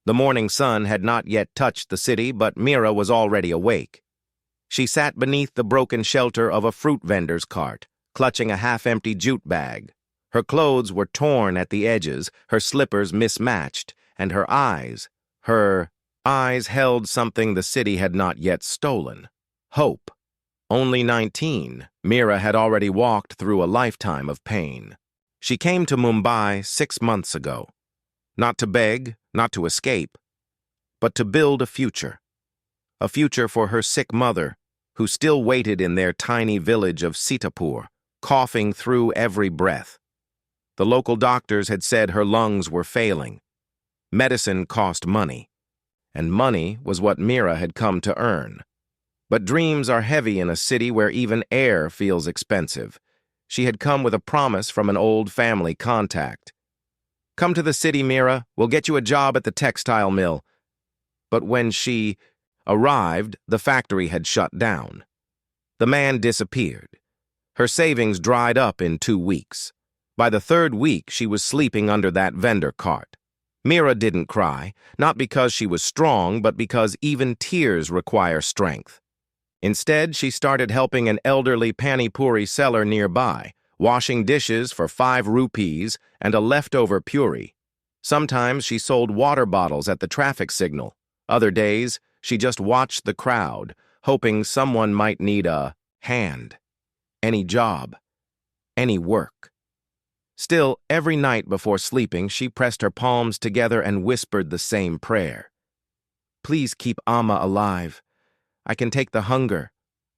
The morning sun had not yet touched the city, but Mira was already awake. She sat beneath the broken shelter of a fruit vendor's cart, clutching a half-empty jute bag. Her clothes were torn at the edges, her slippers mismatched, and her eyes held something the city had not yet stolen: hope. Only 19, Mira had already walked through a lifetime of pain. She came to Mumbai 6 months ago. Not to beg, not to escape, but to build a future. A future for her sick mother, who still waited in their tiny village of Sitapur, coughing through every breath. The local doctors had said her lungs were failing. Medicine cost money, and money was what Mira had come to earn. But dreams are heavy in a city where even air feels expensive. She had come with a promise from an old family contact. "Come to the city, Mira. We'll get you a job at the textile mill." But when she arrived, the factory had shut down. The man disappeared. Her savings dried up in 2 weeks. By the 3rd week, she was sleeping under that vendor cart. Mira didn't cry, not because she was strong, but because even tears require strength. Instead, she started helping an elderly pani puri seller nearby, washing dishes for 5 rupees and a leftover puri. Sometimes she sold water bottles at the traffic signal. Other days, she just watched the crowd, hoping someone might need a hand. Any job, any work. Still, every night before sleeping, she pressed her palms together and whispered the same prayer. "Please keep Amma alive. I can take the hunger.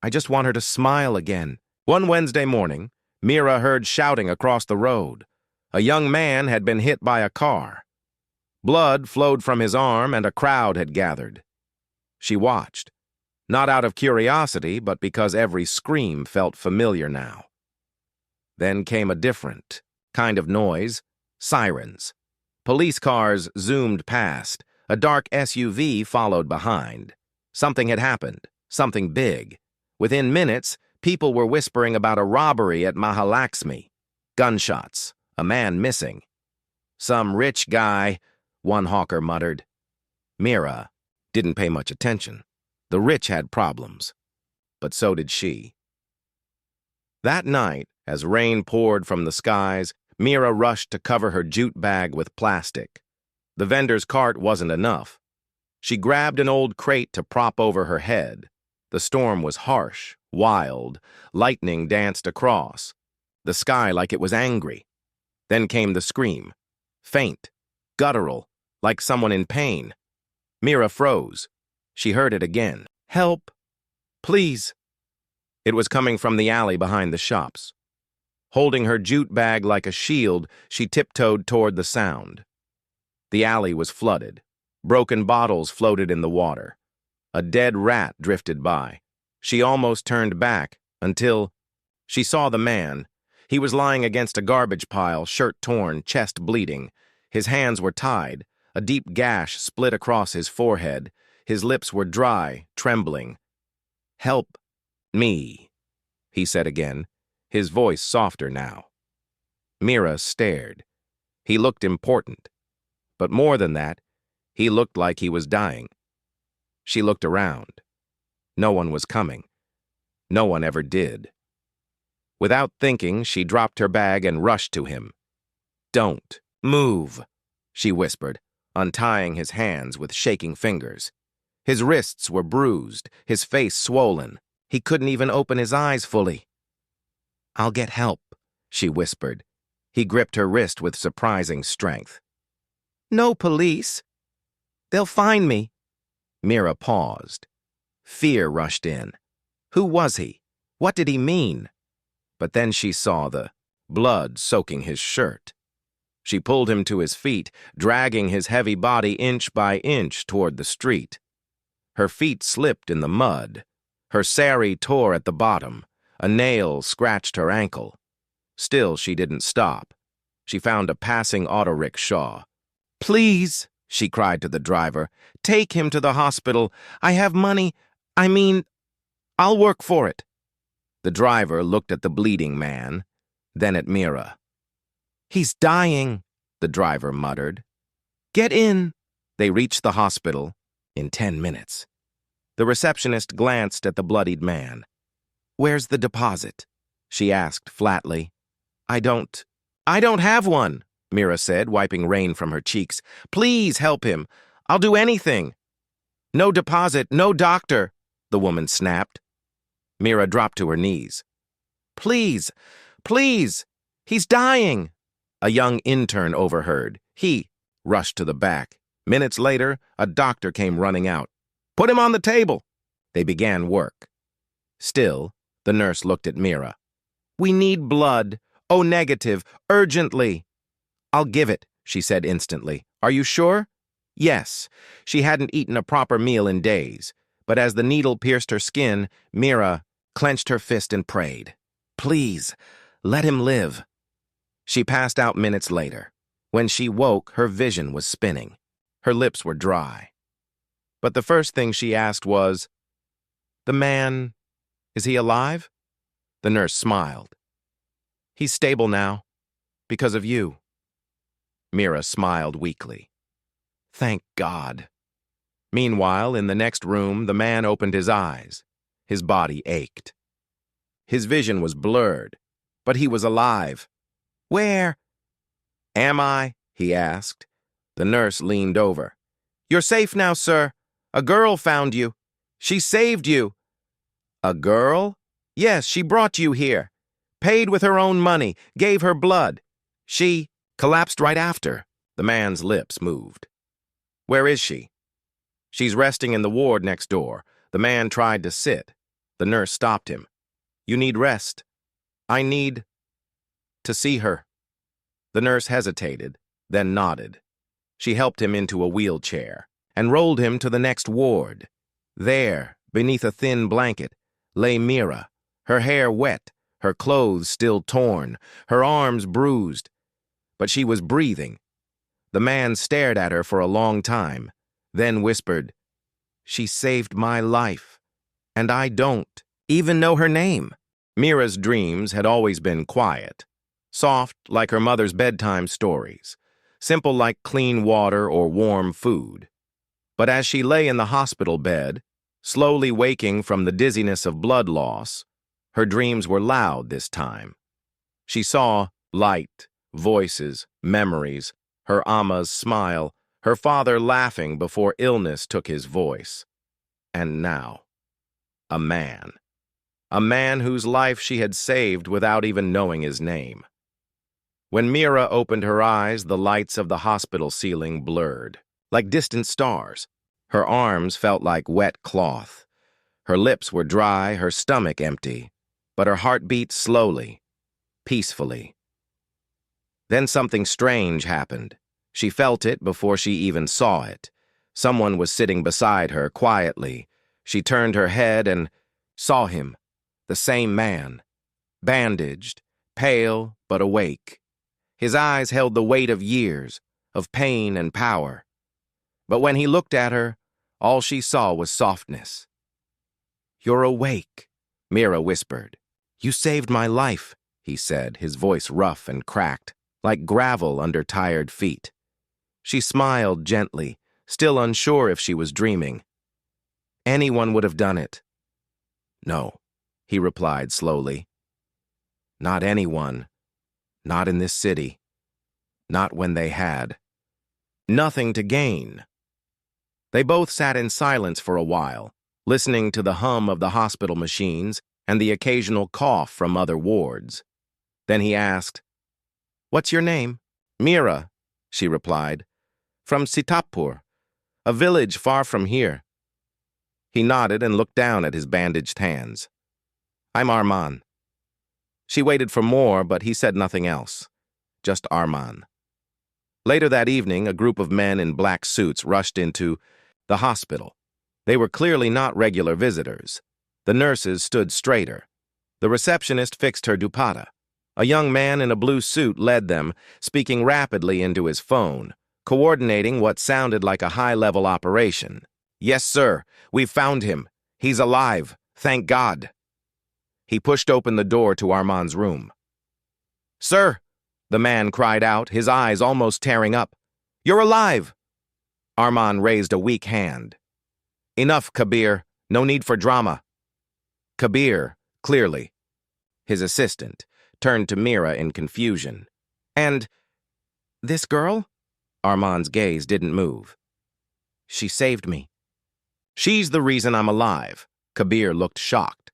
I just want her to smile again." One Wednesday morning, Mira heard shouting across the road. A young man had been hit by a car. Blood flowed from his arm and a crowd had gathered. She watched, not out of curiosity, but because every scream felt familiar now. Then came a different kind of noise: sirens. Police cars zoomed past. A dark SUV followed behind. Something had happened, something big. Within minutes, people were whispering about a robbery at Mahalaxmi. Gunshots, a man missing. "Some rich guy," one hawker muttered. Mira didn't pay much attention. The rich had problems, but so did she. That night, as rain poured from the skies, Mira rushed to cover her jute bag with plastic. The vendor's cart wasn't enough. She grabbed an old crate to prop over her head. The storm was harsh, wild. Lightning danced across, the sky like it was angry. Then came the scream. Faint, guttural, like someone in pain. Mira froze. She heard it again. "Help! Please!" It was coming from the alley behind the shops. Holding her jute bag like a shield, she tiptoed toward the sound. The alley was flooded. Broken bottles floated in the water. A dead rat drifted by. She almost turned back until she saw the man. He was lying against a garbage pile, shirt torn, chest bleeding. His hands were tied. A deep gash split across his forehead. His lips were dry, trembling. "Help me," he said again, his voice softer now. Mira stared. He looked important. But more than that, he looked like he was dying. She looked around. No one was coming. No one ever did. Without thinking, she dropped her bag and rushed to him. "Don't move," she whispered, untying his hands with shaking fingers. His wrists were bruised, his face swollen. He couldn't even open his eyes fully. "I'll get help," she whispered. He gripped her wrist with surprising strength. "No police. They'll find me." Mira paused. Fear rushed in. Who was he? What did he mean? But then she saw the blood soaking his shirt. She pulled him to his feet, dragging his heavy body inch by inch toward the street. Her feet slipped in the mud. Her sari tore at the bottom. A nail scratched her ankle. Still, she didn't stop. She found a passing auto rickshaw. "Please," she cried to the driver, "take him to the hospital. I have money. I'll work for it." The driver looked at the bleeding man, then at Mira. "He's dying," the driver muttered. "Get in." They reached the hospital in 10 minutes. The receptionist glanced at the bloodied man. "Where's the deposit?" she asked flatly. I don't have one," Mira said, wiping rain from her cheeks. "Please help him. I'll do anything." "No deposit, no doctor," the woman snapped. Mira dropped to her knees. "Please, please, he's dying." A young intern overheard. He rushed to the back. Minutes later, a doctor came running out. "Put him on the table." They began work. Still, the nurse looked at Mira. "We need blood. O negative, urgently." "I'll give it," she said instantly. "Are you sure?" Yes. She hadn't eaten a proper meal in days, but as the needle pierced her skin, Mira clenched her fist and prayed. "Please, let him live." She passed out minutes later. When she woke, her vision was spinning. Her lips were dry. But the first thing she asked was, "The man, is he alive?" The nurse smiled. "He's stable now, because of you." Mira smiled weakly. Thank God. Meanwhile, in the next room, the man opened his eyes. His body ached. His vision was blurred, but he was alive. "Where am I?" he asked. The nurse leaned over. "You're safe now, sir. A girl found you. She saved you." "A girl?" "Yes, she brought you here. Paid with her own money, gave her blood. She collapsed right after." The man's lips moved. "Where is she?" "She's resting in the ward next door." The man tried to sit. The nurse stopped him. "You need rest." "I need to see her." The nurse hesitated, then nodded. She helped him into a wheelchair and rolled him to the next ward. There, beneath a thin blanket, lay Mira, her hair wet, her clothes still torn, her arms bruised. But she was breathing. The man stared at her for a long time, then whispered, "She saved my life, and I don't even know her name." Mira's dreams had always been quiet, soft like her mother's bedtime stories, simple like clean water or warm food. But as she lay in the hospital bed, slowly waking from the dizziness of blood loss, her dreams were loud this time. She saw light, voices, memories, her Amma's smile, her father laughing before illness took his voice. And now, a man. A man whose life she had saved without even knowing his name. When Mira opened her eyes, the lights of the hospital ceiling blurred, like distant stars. Her arms felt like wet cloth. Her lips were dry, her stomach empty, but her heart beat slowly, peacefully. Then something strange happened. She felt it before she even saw it. Someone was sitting beside her quietly. She turned her head and saw him, the same man, bandaged, pale but awake. His eyes held the weight of years, of pain and power. But when he looked at her, all she saw was softness. "You're awake," Mira whispered. "You saved my life," he said, his voice rough and cracked, like gravel under tired feet. She smiled gently, still unsure if she was dreaming. "Anyone would have done it." "No," he replied slowly. "Not anyone. Not in this city. Not when they had nothing to gain." They both sat in silence for a while, listening to the hum of the hospital machines and the occasional cough from other wards. Then he asked, "What's your name?" "Mira," she replied. "From Sitapur, a village far from here." He nodded and looked down at his bandaged hands. "I'm Arman." She waited for more, but he said nothing else. Just Arman. Later that evening, a group of men in black suits rushed into the hospital. They were clearly not regular visitors. The nurses stood straighter. The receptionist fixed her dupatta. A young man in a blue suit led them, speaking rapidly into his phone, coordinating what sounded like a high-level operation. "Yes, sir, we've found him. He's alive. Thank God." He pushed open the door to Arman's room. "Sir," the man cried out, his eyes almost tearing up. "You're alive!" Armand raised a weak hand. Enough, Kabir. No need for drama. Kabir, clearly, his assistant, turned to Mira in confusion. And this girl? Armand's gaze didn't move. She saved me. She's the reason I'm alive. Kabir looked shocked.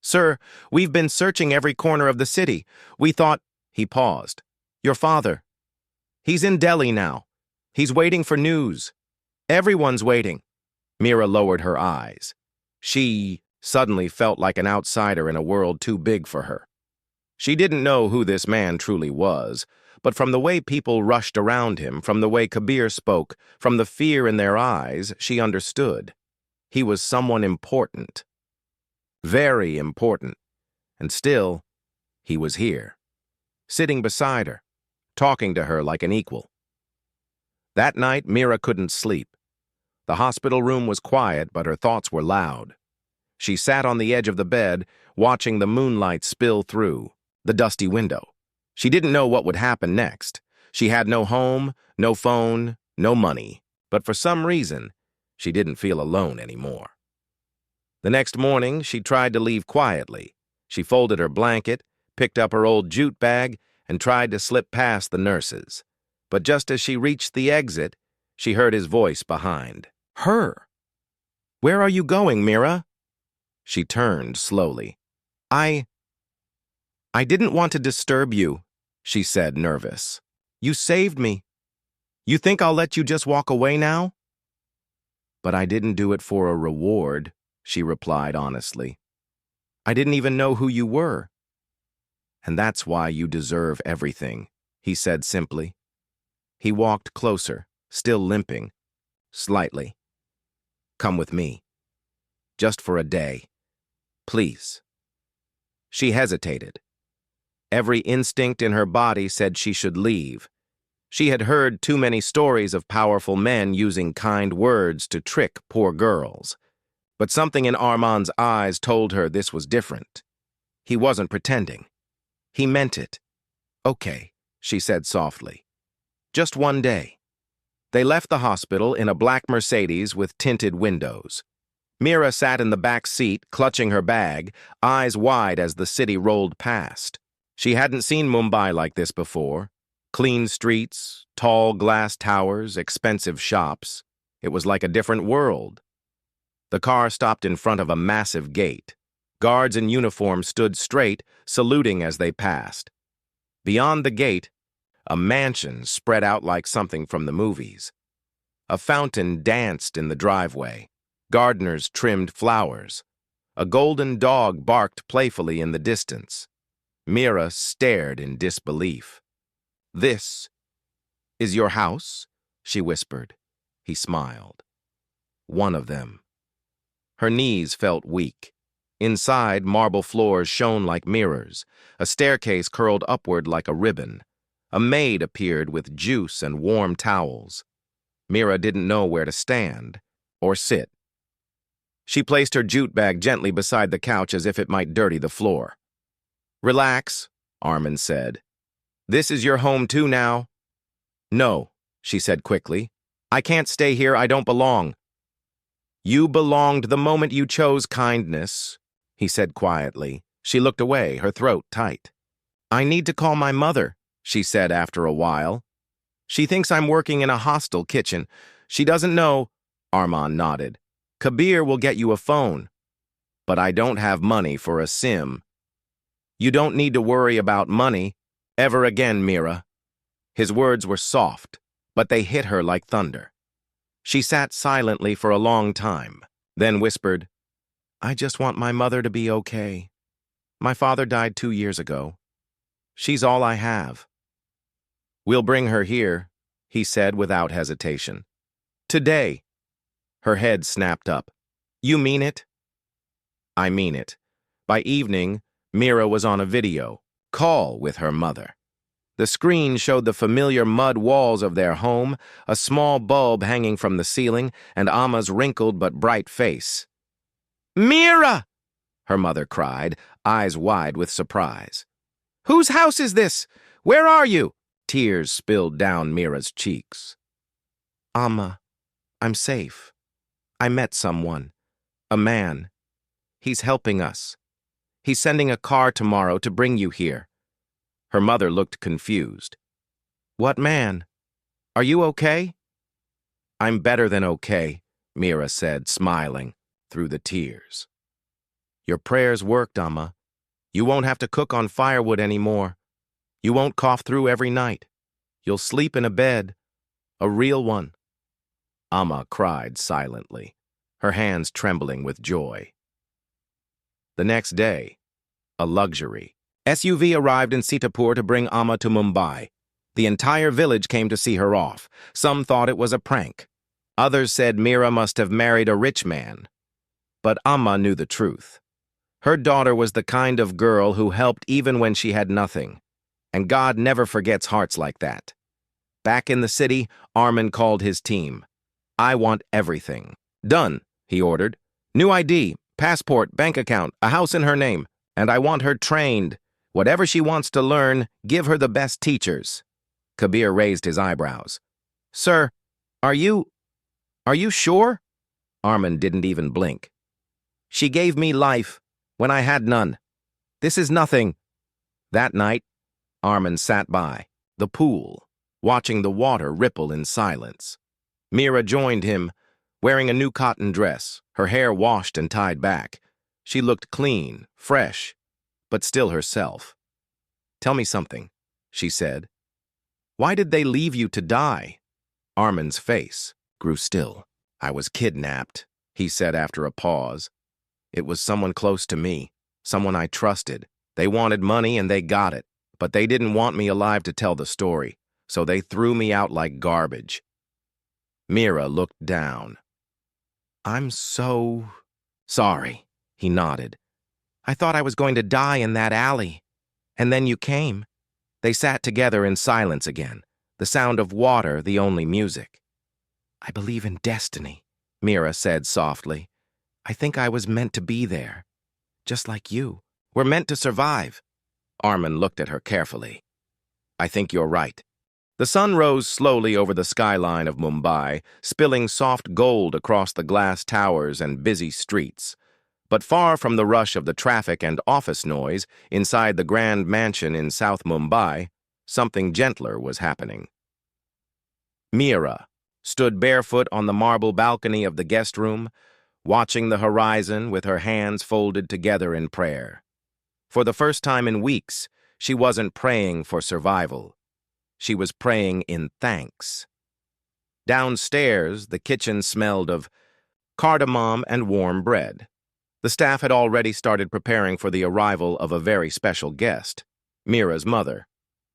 Sir, we've been searching every corner of the city. We thought... He paused. Your father. He's in Delhi now. He's waiting for news. Everyone's waiting. Mira lowered her eyes. She suddenly felt like an outsider in a world too big for her. She didn't know who this man truly was, but from the way people rushed around him, from the way Kabir spoke, from the fear in their eyes, she understood. He was someone important. Very important. And still, he was here, sitting beside her, talking to her like an equal. That night, Mira couldn't sleep. The hospital room was quiet, but her thoughts were loud. She sat on the edge of the bed, watching the moonlight spill through the dusty window. She didn't know what would happen next. She had no home, no phone, no money, but for some reason, she didn't feel alone anymore. The next morning, she tried to leave quietly. She folded her blanket, picked up her old jute bag, and tried to slip past the nurses. But just as she reached the exit, she heard his voice behind. Her! Where are you going, Mira? She turned slowly. I didn't want to disturb you, she said, nervous. You saved me. You think I'll let you just walk away now? But I didn't do it for a reward, she replied honestly. I didn't even know who you were. And that's why you deserve everything, he said simply. He walked closer, still limping, slightly. Come with me. Just for a day. Please. She hesitated. Every instinct in her body said she should leave. She had heard too many stories of powerful men using kind words to trick poor girls. But something in Armand's eyes told her this was different. He wasn't pretending. He meant it. Okay, she said softly. Just one day. They left the hospital in a black Mercedes with tinted windows. Mira sat in the back seat, clutching her bag, eyes wide as the city rolled past. She hadn't seen Mumbai like this before. Clean streets, tall glass towers, expensive shops. It was like a different world. The car stopped in front of a massive gate. Guards in uniform stood straight, saluting as they passed. Beyond the gate, a mansion spread out like something from the movies. A fountain danced in the driveway. Gardeners trimmed flowers. A golden dog barked playfully in the distance. Mira stared in disbelief. This is your house? She whispered. He smiled. One of them. Her knees felt weak. Inside, marble floors shone like mirrors. A staircase curled upward like a ribbon. A maid appeared with juice and warm towels. Mira didn't know where to stand or sit. She placed her jute bag gently beside the couch as if it might dirty the floor. Relax, Armand said. This is your home too now. No, she said quickly. I can't stay here. I don't belong. You belonged the moment you chose kindness, he said quietly. She looked away, her throat tight. I need to call my mother, she said after a while. She thinks I'm working in a hostel kitchen. She doesn't know. Armand nodded. Kabir will get you a phone. But I don't have money for a SIM. You don't need to worry about money ever again, Mira. His words were soft, but they hit her like thunder. She sat silently for a long time, then whispered, I just want my mother to be okay. My father died 2 years ago. She's all I have. We'll bring her here, he said without hesitation. Today. Her head snapped up. You mean it? I mean it. By evening, Mira was on a video call with her mother. The screen showed the familiar mud walls of their home, a small bulb hanging from the ceiling, and Amma's wrinkled but bright face. Mira! Her mother cried, eyes wide with surprise. Whose house is this? Where are you? Tears spilled down Mira's cheeks. Amma, I'm safe. I met someone. A man. He's helping us. He's sending a car tomorrow to bring you here." Her mother looked confused. "What man? Are you okay?" "I'm better than okay," Mira said, smiling through the tears. "Your prayers worked, Amma. You won't have to cook on firewood anymore. You won't cough through every night. You'll sleep in a bed, a real one." Amma cried silently, her hands trembling with joy. The next day, a luxury SUV arrived in Sitapur to bring Amma to Mumbai. The entire village came to see her off. Some thought it was a prank. Others said Mira must have married a rich man. But Amma knew the truth. Her daughter was the kind of girl who helped even when she had nothing. And God never forgets hearts like that. Back in the city, Arman called his team. "I want everything." "Done," he ordered. "New ID, passport, bank account, a house in her name. And I want her trained. Whatever she wants to learn, give her the best teachers." Kabir raised his eyebrows. "Sir, are you sure?" Arman didn't even blink. "She gave me life when I had none. This is nothing." That night, Arman sat by the pool, watching the water ripple in silence. Mira joined him, wearing a new cotton dress, her hair washed and tied back. She looked clean, fresh, but still herself. "Tell me something," she said. "Why did they leave you to die?" Arman's face grew still. "I was kidnapped," he said after a pause. "It was someone close to me, someone I trusted. They wanted money and they got it, but they didn't want me alive to tell the story, so they threw me out like garbage." Mira looked down. "I'm so sorry," he nodded. "I thought I was going to die in that alley. And then you came." They sat together in silence again, the sound of water the only music. "I believe in destiny," Mira said softly. "I think I was meant to be there. Just like you. We're meant to survive." Arman looked at her carefully. "I think you're right." The sun rose slowly over the skyline of Mumbai, spilling soft gold across the glass towers and busy streets. But far from the rush of the traffic and office noise inside the grand mansion in South Mumbai, something gentler was happening. Mira stood barefoot on the marble balcony of the guest room, watching the horizon with her hands folded together in prayer. For the first time in weeks, she wasn't praying for survival. She was praying in thanks. Downstairs, the kitchen smelled of cardamom and warm bread. The staff had already started preparing for the arrival of a very special guest, Mira's mother.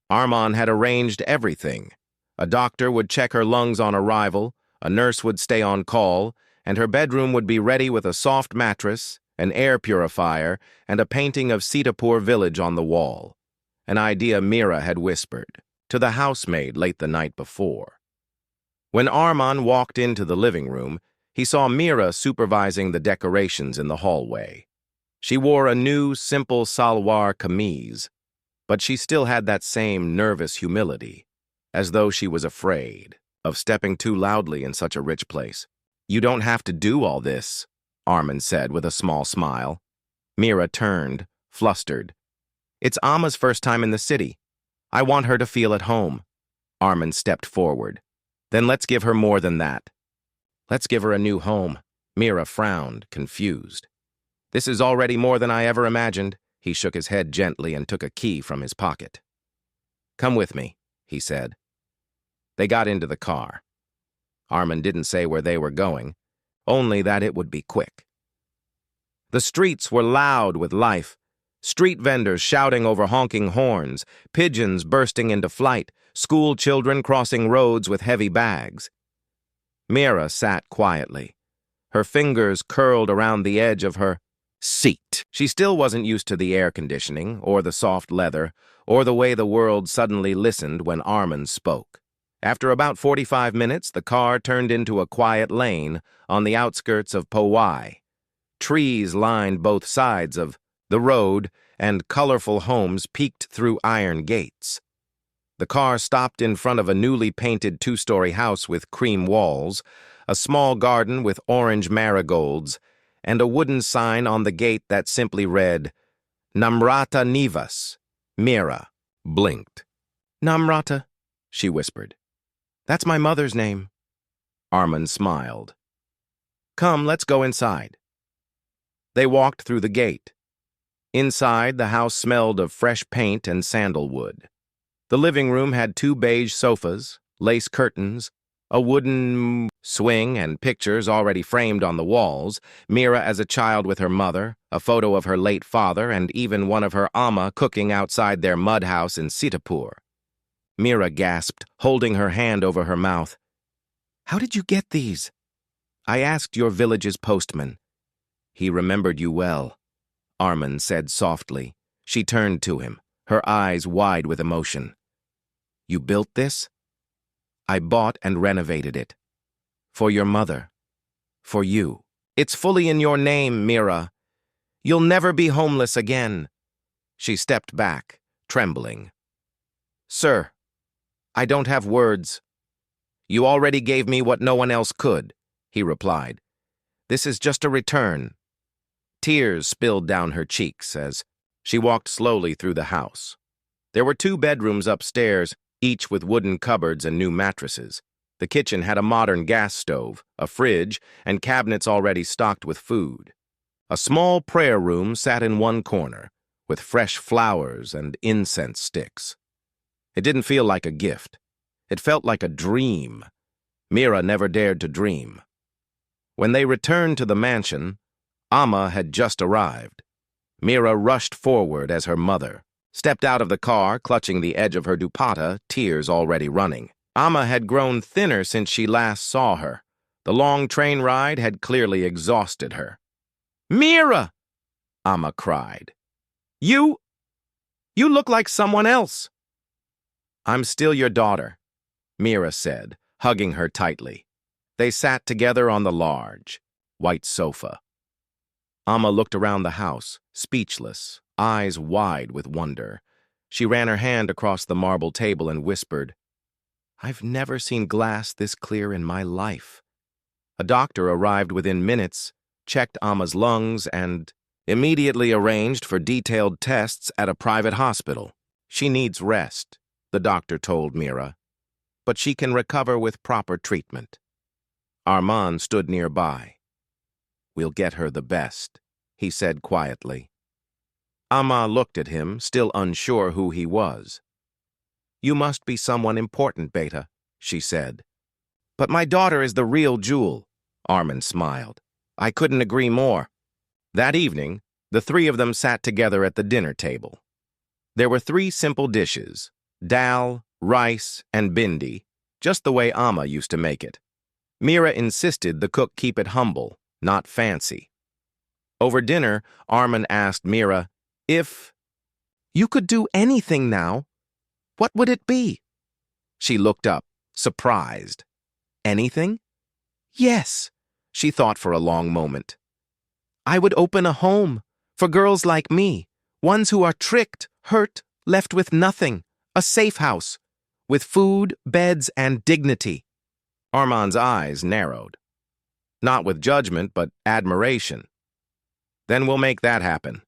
Arman had arranged everything. A doctor would check her lungs on arrival, a nurse would stay on call, and her bedroom would be ready with a soft mattress, an air purifier, and a painting of Sitapur village on the wall. An idea Mira had whispered to the housemaid late the night before. When Arman walked into the living room, he saw Mira supervising the decorations in the hallway. She wore a new, simple salwar kameez, but she still had that same nervous humility, as though she was afraid of stepping too loudly in such a rich place. "You don't have to do all this," Arman said with a small smile. Mira turned, flustered. "It's Amma's first time in the city. I want her to feel at home." Arman stepped forward. "Then let's give her more than that. Let's give her a new home." Mira frowned, confused. "This is already more than I ever imagined." He shook his head gently and took a key from his pocket. "Come with me," he said. They got into the car. Arman didn't say where they were going, only that it would be quick. The streets were loud with life. Street vendors shouting over honking horns, pigeons bursting into flight, school children crossing roads with heavy bags. Mira sat quietly, her fingers curled around the edge of her seat. She still wasn't used to the air conditioning, or the soft leather, or the way the world suddenly listened when Arman spoke. After about 45 minutes, the car turned into a quiet lane on the outskirts of Powai. Trees lined both sides of the road, and colorful homes peeked through iron gates. The car stopped in front of a newly painted two-story house with cream walls. a small garden with orange marigolds, and a wooden sign on the gate that simply read, Namrata Nivas, Mira, blinked. Namrata, she whispered. That's my mother's name. Armand smiled. Come, let's go inside. They walked through the gate. Inside, the house smelled of fresh paint and sandalwood. The living room had 2 beige sofas, lace curtains, a wooden swing and pictures already framed on the walls, Mira as a child with her mother, a photo of her late father, and even one of her ama cooking outside their mud house in Sitapur. Mira gasped, holding her hand over her mouth. How did you get these? I asked your village's postman. He remembered you well, Armand said softly. She turned to him, her eyes wide with emotion. You built this? I bought and renovated it. For your mother. For you. It's fully in your name, Mira. You'll never be homeless again. She stepped back, trembling. Sir, I don't have words. You already gave me what no one else could, he replied. This is just a return. Tears spilled down her cheeks as she walked slowly through the house. There were 2 bedrooms upstairs, each with wooden cupboards and new mattresses. The kitchen had a modern gas stove, a fridge, and cabinets already stocked with food. A small prayer room sat in one corner, with fresh flowers and incense sticks. It didn't feel like a gift. It felt like a dream. Mira never dared to dream. When they returned to the mansion, Amma had just arrived. Mira rushed forward as her mother stepped out of the car, clutching the edge of her dupatta, tears already running. Amma had grown thinner since she last saw her. The long train ride had clearly exhausted her. Mira! Amma cried. You look like someone else. I'm still your daughter, Mira said, hugging her tightly. They sat together on the large, white sofa. Amma looked around the house, speechless, eyes wide with wonder. She ran her hand across the marble table and whispered, I've never seen glass this clear in my life. A doctor arrived within minutes, checked Amma's lungs, and immediately arranged for detailed tests at a private hospital. She needs rest, the doctor told Mira, but she can recover with proper treatment. Armand stood nearby. We'll get her the best, he said quietly. Amma looked at him, still unsure who he was. You must be someone important, Beta, she said. But my daughter is the real jewel, Armand smiled. I couldn't agree more. That evening, the 3 of them sat together at the dinner table. There were 3 simple dishes, dal, rice, and bindi, just the way Amma used to make it. Mira insisted the cook keep it humble, not fancy. Over dinner, Armand asked Mira, if you could do anything now, what would it be? She looked up, surprised. Anything? Yes, she thought for a long moment. I would open a home for girls like me, ones who are tricked, hurt, left with nothing, a safe house, with food, beds, and dignity. Armand's eyes narrowed. Not with judgment, but admiration. Then we'll make that happen.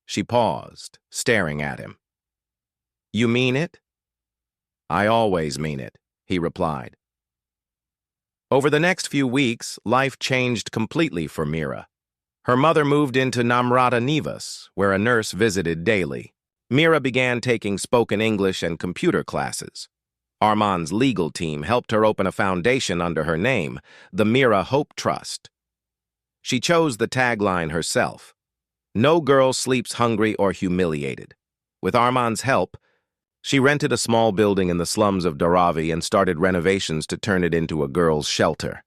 She paused, staring at him. You mean it? I always mean it, he replied. Over the next few weeks, life changed completely for Mira. Her mother moved into Namrata Nivas, where a nurse visited daily. Mira began taking spoken English and computer classes. Armand's legal team helped her open a foundation under her name, the Mira Hope Trust. She chose the tagline herself. No girl sleeps hungry or humiliated. With Armand's help, she rented a small building in the slums of Dharavi and started renovations to turn it into a girl's shelter.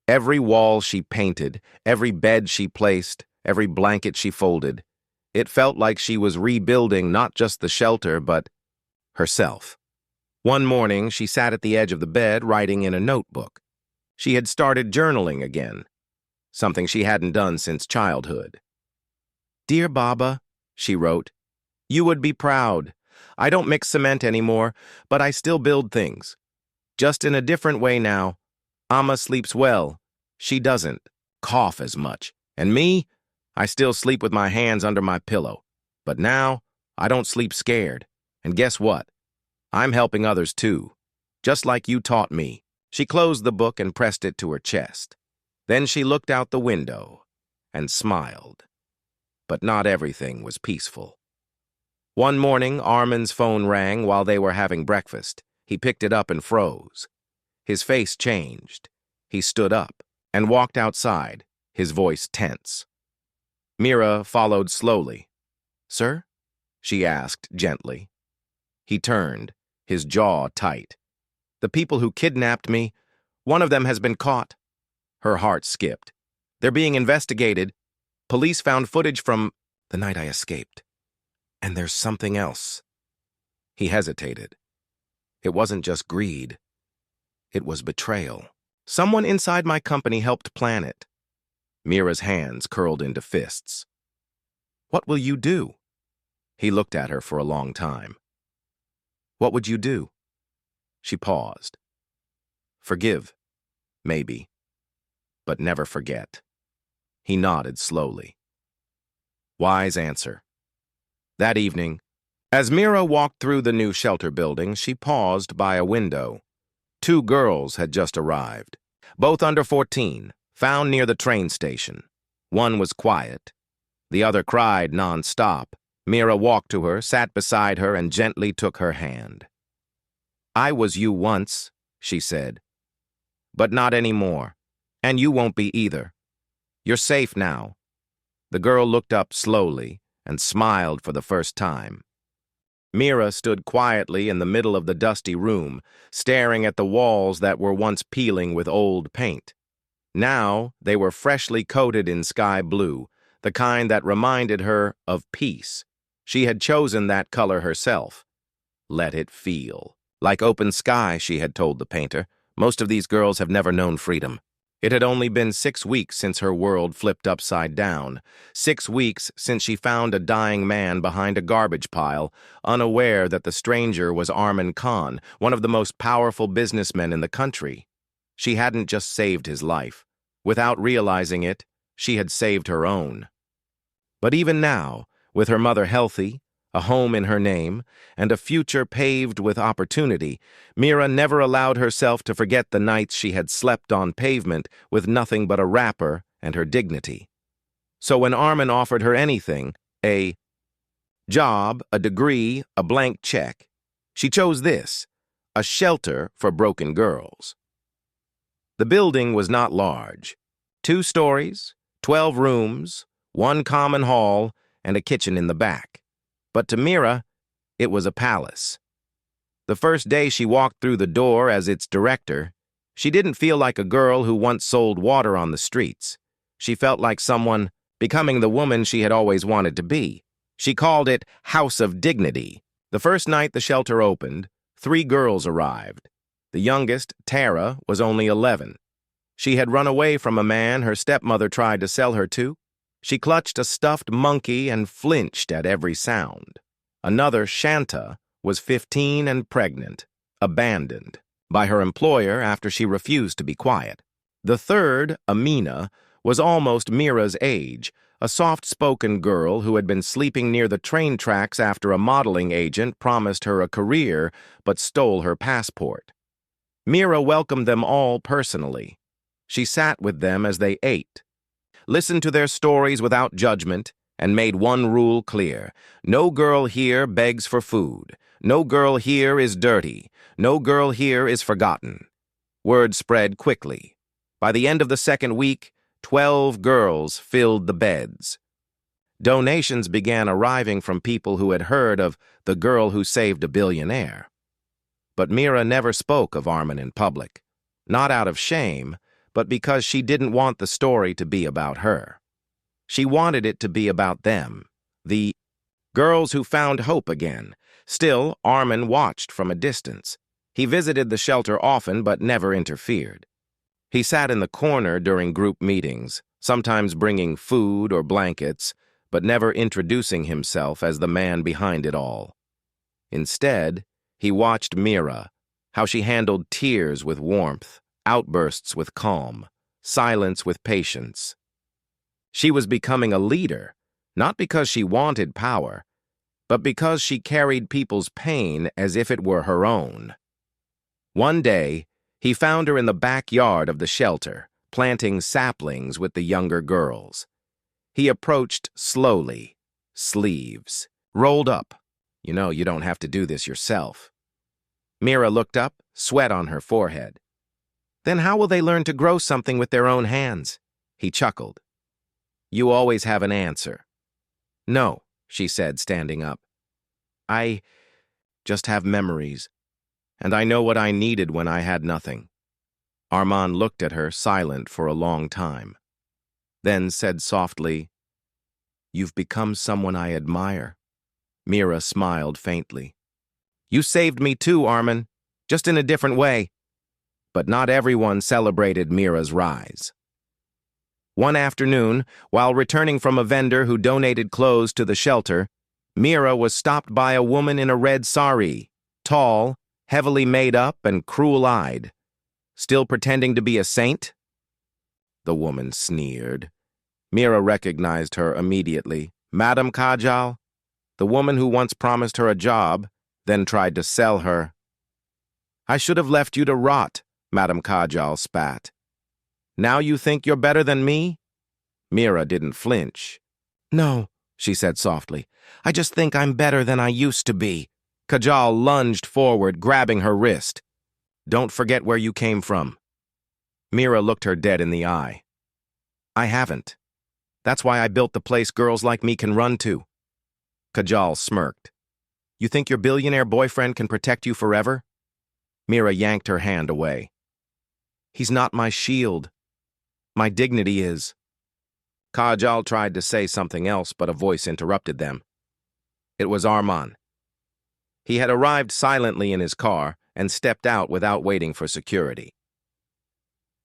Every wall she painted, every bed she placed, every blanket she folded, it felt like she was rebuilding not just the shelter, but herself. One morning, she sat at the edge of the bed writing in a notebook. She had started journaling again, something she hadn't done since childhood. Dear Baba, she wrote, you would be proud. I don't mix cement anymore, but I still build things. Just in a different way now. Amma sleeps well. She doesn't cough as much. And me? I still sleep with my hands under my pillow. But now, I don't sleep scared. And guess what? I'm helping others too. Just like you taught me. She closed the book and pressed it to her chest. Then she looked out the window and smiled. But not everything was peaceful. One morning, Armin's phone rang while they were having breakfast. He picked it up and froze. His face changed. He stood up and walked outside, his voice tense. Mira followed slowly. "Sir?" she asked gently. He turned, his jaw tight. "The people who kidnapped me, one of them has been caught." Her heart skipped. "They're being investigated. Police found footage from the night I escaped. And there's something else." He hesitated. It wasn't just greed. It was betrayal. Someone inside my company helped plan it. Mira's hands curled into fists. "What will you do?" He looked at her for a long time. "What would you do?" She paused. "Forgive, maybe, but never forget." He nodded slowly. Wise answer. That evening, as Mira walked through the new shelter building, she paused by a window. 2 girls had just arrived, both under 14, found near the train station. One was quiet. The other cried non-stop. Mira walked to her, sat beside her, and gently took her hand. "I was you once," she said. "But not anymore. And you won't be either. You're safe now." The girl looked up slowly and smiled for the first time. Mira stood quietly in the middle of the dusty room, staring at the walls that were once peeling with old paint. Now they were freshly coated in sky blue, the kind that reminded her of peace. She had chosen that color herself. Let it feel. Like open sky, she had told the painter. Most of these girls have never known freedom. It had only been 6 weeks since her world flipped upside down. 6 weeks since she found a dying man behind a garbage pile, unaware that the stranger was Armin Khan, one of the most powerful businessmen in the country. She hadn't just saved his life. Without realizing it, she had saved her own. But even now, with her mother healthy, a home in her name, and a future paved with opportunity, Mira never allowed herself to forget the nights she had slept on pavement with nothing but a wrapper and her dignity. So when Armin offered her anything, a job, a degree, a blank check, she chose this, a shelter for broken girls. The building was not large. 2 stories, 12 rooms, 1 common hall, and a kitchen in the back. But to Mira, it was a palace. The first day she walked through the door as its director, she didn't feel like a girl who once sold water on the streets. She felt like someone becoming the woman she had always wanted to be. She called it House of Dignity. The first night the shelter opened, 3 girls arrived. The youngest, Tara, was only 11. She had run away from a man her stepmother tried to sell her to. She clutched a stuffed monkey and flinched at every sound. Another, Shanta, was 15 and pregnant, abandoned by her employer after she refused to be quiet. The third, Amina, was almost Mira's age, a soft-spoken girl who had been sleeping near the train tracks after a modeling agent promised her a career but stole her passport. Mira welcomed them all personally. She sat with them as they ate, listened to their stories without judgment, and made one rule clear. No girl here begs for food. No girl here is dirty. No girl here is forgotten. Word spread quickly. By the end of the second week, 12 girls filled the beds. Donations began arriving from people who had heard of the girl who saved a billionaire. But Mira never spoke of Armin in public, not out of shame, but because she didn't want the story to be about her. She wanted it to be about them, the girls who found hope again. Still, Armin watched from a distance. He visited the shelter often but never interfered. He sat in the corner during group meetings, sometimes bringing food or blankets, but never introducing himself as the man behind it all. Instead, he watched Mira, how she handled tears with warmth, outbursts with calm, silence with patience. She was becoming a leader, not because she wanted power, but because she carried people's pain as if it were her own. One day, he found her in the backyard of the shelter, planting saplings with the younger girls. He approached slowly, sleeves rolled up. You know, you don't have to do this yourself. Mira looked up, sweat on her forehead. Then how will they learn to grow something with their own hands? He chuckled. You always have an answer. No, she said, standing up. I just have memories, and I know what I needed when I had nothing. Armand looked at her, silent for a long time, then said softly, You've become someone I admire. Mira smiled faintly. You saved me too, Armand, just in a different way. But not everyone celebrated Mira's rise. One afternoon, while returning from a vendor who donated clothes to the shelter, Mira was stopped by a woman in a red sari, tall, heavily made up, and cruel-eyed. Still pretending to be a saint? The woman sneered. Mira recognized her immediately. Madame Kajal, the woman who once promised her a job, then tried to sell her. I should have left you to rot, Madame Kajal spat. Now you think you're better than me? Mira didn't flinch. No, she said softly. I just think I'm better than I used to be. Kajal lunged forward, grabbing her wrist. Don't forget where you came from. Mira looked her dead in the eye. I haven't. That's why I built the place girls like me can run to. Kajal smirked. You think your billionaire boyfriend can protect you forever? Mira yanked her hand away. He's not my shield. My dignity is. Kajal tried to say something else, but a voice interrupted them. It was Armand. He had arrived silently in his car and stepped out without waiting for security.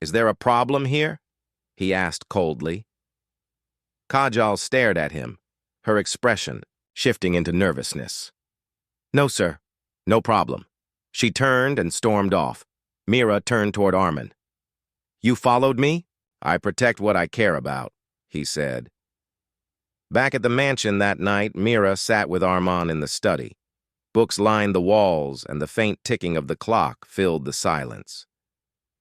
Is there a problem here? He asked coldly. Kajal stared at him, her expression shifting into nervousness. No, sir. No problem. She turned and stormed off. Mira turned toward Armand. You followed me? I protect what I care about, he said. Back at the mansion that night, Mira sat with Armand in the study. Books lined the walls, and the faint ticking of the clock filled the silence.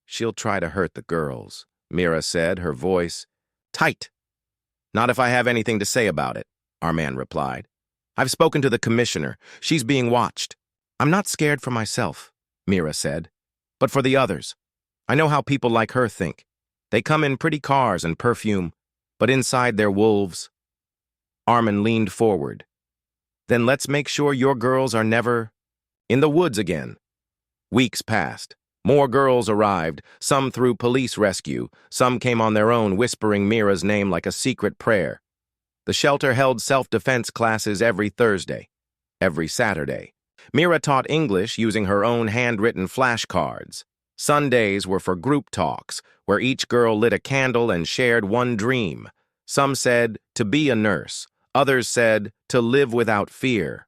She'll try to hurt the girls, Mira said, her voice tight. Not if I have anything to say about it, Armand replied. I've spoken to the commissioner. She's being watched. I'm not scared for myself, Mira said, but for the others. I know how people like her think. They come in pretty cars and perfume, but inside they're wolves. Armand leaned forward. Then let's make sure your girls are never in the woods again. Weeks passed. More girls arrived, some through police rescue, some came on their own, whispering Mira's name like a secret prayer. The shelter held self-defense classes every Thursday, every Saturday. Mira taught English using her own handwritten flashcards. Sundays were for group talks, where each girl lit a candle and shared one dream. Some said, to be a nurse. Others said, to live without fear.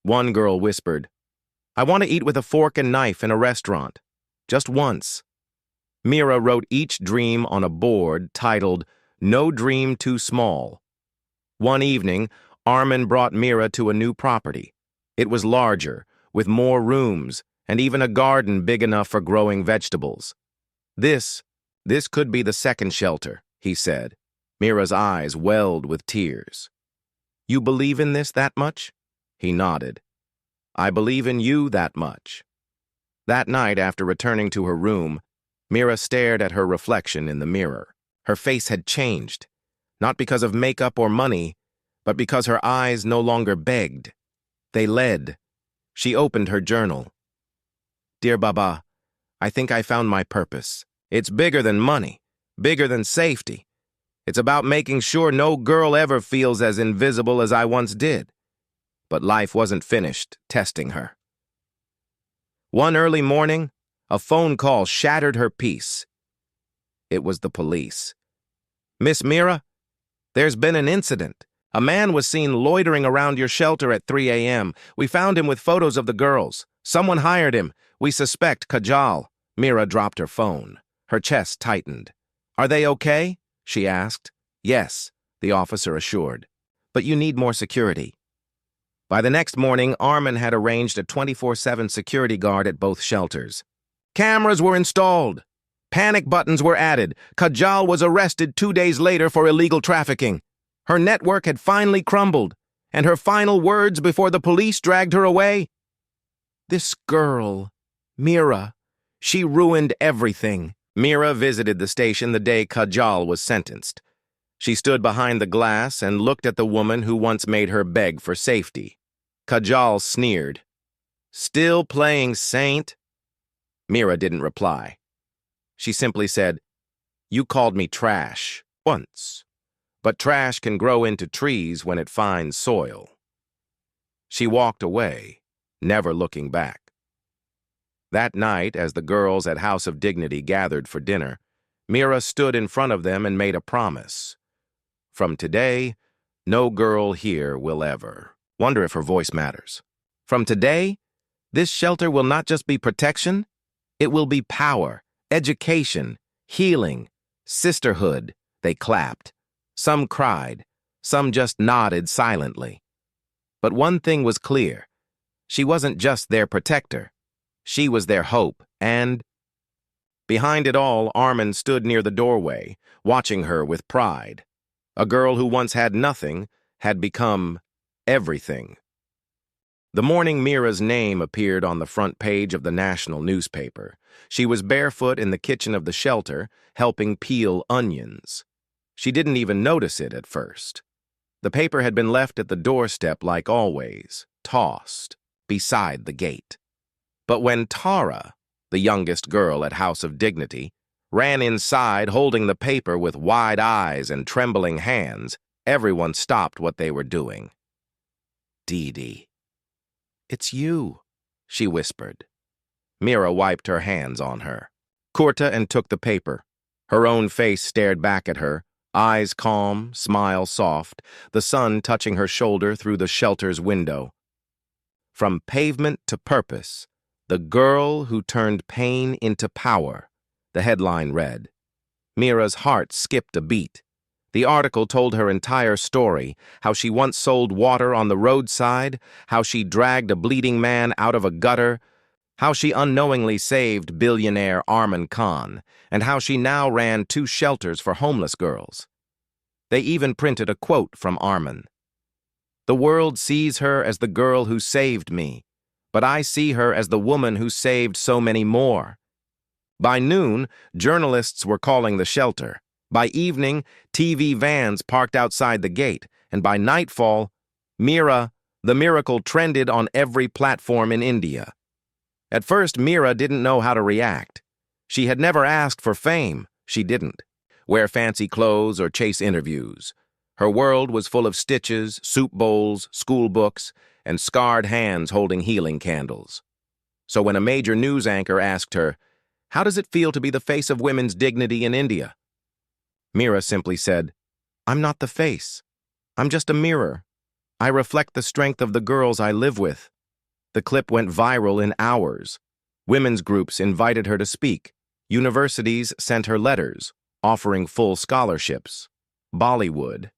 One girl whispered, I want to eat with a fork and knife in a restaurant. Just once. Mira wrote each dream on a board titled, No Dream Too Small. One evening, Armand brought Mira to a new property. It was larger, with more rooms, and even a garden big enough for growing vegetables. This could be the second shelter, he said. Mira's eyes welled with tears. You believe in this that much? He nodded. I believe in you that much. That night, after returning to her room, Mira stared at her reflection in the mirror. Her face had changed, not because of makeup or money, but because her eyes no longer begged. They led. She opened her journal. Dear Baba, I think I found my purpose. It's bigger than money, bigger than safety. It's about making sure no girl ever feels as invisible as I once did. But life wasn't finished testing her. One early morning, a phone call shattered her peace. It was the police. Miss Mira, there's been an incident. A man was seen loitering around your shelter at 3 a.m. We found him with photos of the girls. Someone hired him. We suspect Kajal. Mira dropped her phone. Her chest tightened. "Are they okay?" she asked. "Yes," the officer assured. "But you need more security." By the next morning, Armin had arranged a 24/7 security guard at both shelters. Cameras were installed. Panic buttons were added. Kajal was arrested 2 days later for illegal trafficking. Her network had finally crumbled, and her final words before the police dragged her away? "This girl, Mira, she ruined everything." Mira visited the station the day Kajal was sentenced. She stood behind the glass and looked at the woman who once made her beg for safety. Kajal sneered. "Still playing saint?" Mira didn't reply. She simply said, "You called me trash once, but trash can grow into trees when it finds soil." She walked away, never looking back. That night, as the girls at House of Dignity gathered for dinner, Mira stood in front of them and made a promise. From today, no girl here will ever. Wonder if her voice matters. From today, this shelter will not just be protection, it will be power, education, healing, sisterhood. They clapped. Some cried. Some just nodded silently. But one thing was clear. She wasn't just their protector. She was their hope, and... Behind it all, Armin stood near the doorway, watching her with pride. A girl who once had nothing had become everything. The morning Mira's name appeared on the front page of the national newspaper. She was barefoot in the kitchen of the shelter, helping peel onions. She didn't even notice it at first. The paper had been left at the doorstep like always, tossed, beside the gate. But when Tara, the youngest girl at House of Dignity, ran inside holding the paper with wide eyes and trembling hands, everyone stopped what they were doing. "Dee Dee. It's you," she whispered. Mira wiped her hands on her. Kurta and took the paper. Her own face stared back at her, eyes calm, smile soft, the sun touching her shoulder through the shelter's window. "From pavement to purpose. The girl who turned pain into power," the headline read. Mira's heart skipped a beat. The article told her entire story, how she once sold water on the roadside, how she dragged a bleeding man out of a gutter, how she unknowingly saved billionaire Armin Khan, and how she now ran 2 shelters for homeless girls. They even printed a quote from Armin. "The world sees her as the girl who saved me, but I see her as the woman who saved so many more." By noon, journalists were calling the shelter. By evening, TV vans parked outside the gate, and by nightfall, Mira, the miracle, trended on every platform in India. At first, Mira didn't know how to react. She had never asked for fame. She didn't wear fancy clothes or chase interviews. Her world was full of stitches, soup bowls, school books, and scarred hands holding healing candles. So when a major news anchor asked her, "How does it feel to be the face of women's dignity in India?" Mira simply said, "I'm not the face. I'm just a mirror. I reflect the strength of the girls I live with." The clip went viral in hours. Women's groups invited her to speak. Universities sent her letters, offering full scholarships. Bollywood.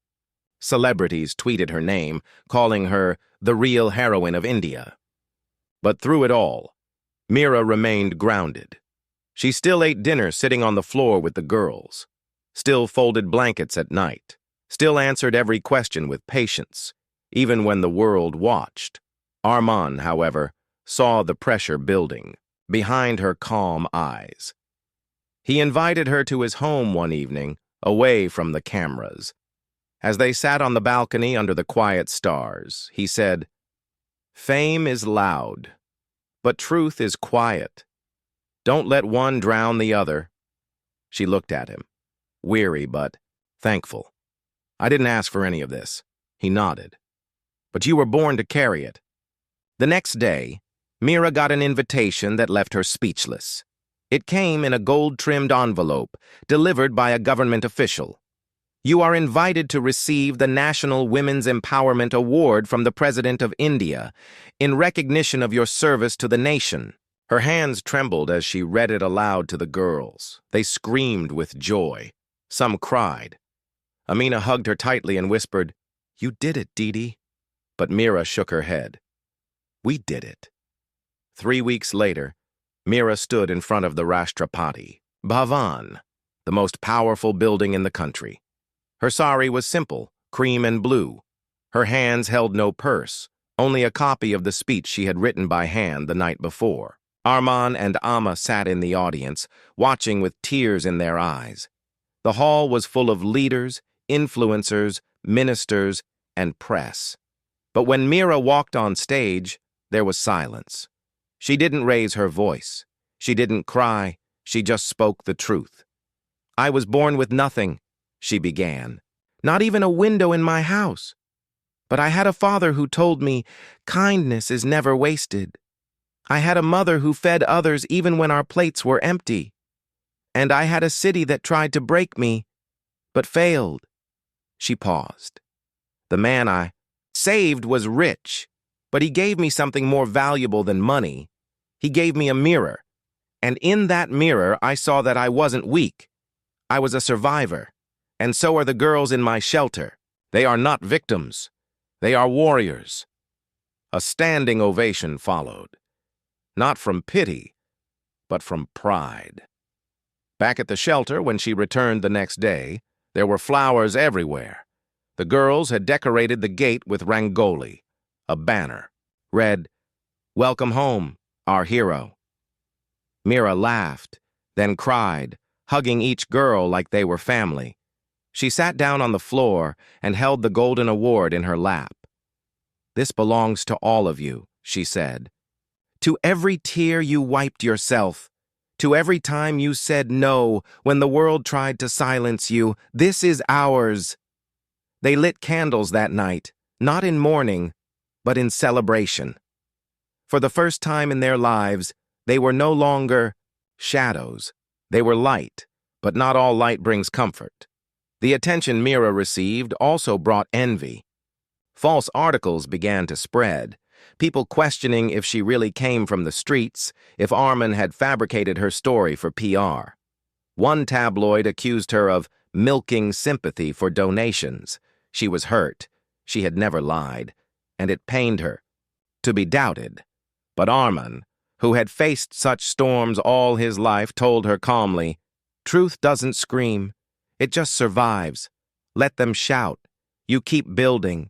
Celebrities tweeted her name, calling her the real heroine of India. But through it all, Mira remained grounded. She still ate dinner sitting on the floor with the girls, still folded blankets at night, still answered every question with patience, even when the world watched. Arman, however, saw the pressure building behind her calm eyes. He invited her to his home one evening, away from the cameras. As they sat on the balcony under the quiet stars, he said, "Fame is loud, but truth is quiet. Don't let one drown the other." She looked at him, weary but thankful. "I didn't ask for any of this." He nodded. "But you were born to carry it." The next day, Mira got an invitation that left her speechless. It came in a gold-trimmed envelope, delivered by a government official. "You are invited to receive the National Women's Empowerment Award from the President of India in recognition of your service to the nation." Her hands trembled as she read it aloud to the girls. They screamed with joy. Some cried. Amina hugged her tightly and whispered, "You did it, Didi." But Mira shook her head. "We did it." 3 weeks later, Mira stood in front of the Rashtrapati Bhavan, the most powerful building in the country. Her sari was simple, cream and blue. Her hands held no purse, only a copy of the speech she had written by hand the night before. Arman and Amma sat in the audience, watching with tears in their eyes. The hall was full of leaders, influencers, ministers, and press. But when Mira walked on stage, there was silence. She didn't raise her voice. She didn't cry. She just spoke the truth. "I was born with nothing," she began. "Not even a window in my house. But I had a father who told me kindness is never wasted. I had a mother who fed others even when our plates were empty. And I had a city that tried to break me, but failed." She paused. "The man I saved was rich, but he gave me something more valuable than money. He gave me a mirror, and in that mirror I saw that I wasn't weak. I was a survivor, and so are the girls in my shelter. They are not victims. They are warriors." A standing ovation followed. Not from pity, but from pride. Back at the shelter, when she returned the next day, there were flowers everywhere. The girls had decorated the gate with rangoli, a banner. Read, "Welcome home, our hero." Mira laughed, then cried, hugging each girl like they were family. She sat down on the floor and held the golden award in her lap. "This belongs to all of you," she said. "To every tear you wiped yourself, to every time you said no when the world tried to silence you, this is ours." They lit candles that night, not in mourning, but in celebration. For the first time in their lives, they were no longer shadows. They were light, but not all light brings comfort. The attention Mira received also brought envy. False articles began to spread, people questioning if she really came from the streets, if Arman had fabricated her story for PR. One tabloid accused her of milking sympathy for donations. She was hurt. She had never lied, and it pained her to be doubted. But Arman, who had faced such storms all his life, told her calmly, "Truth doesn't scream. It just survives. Let them shout. You keep building."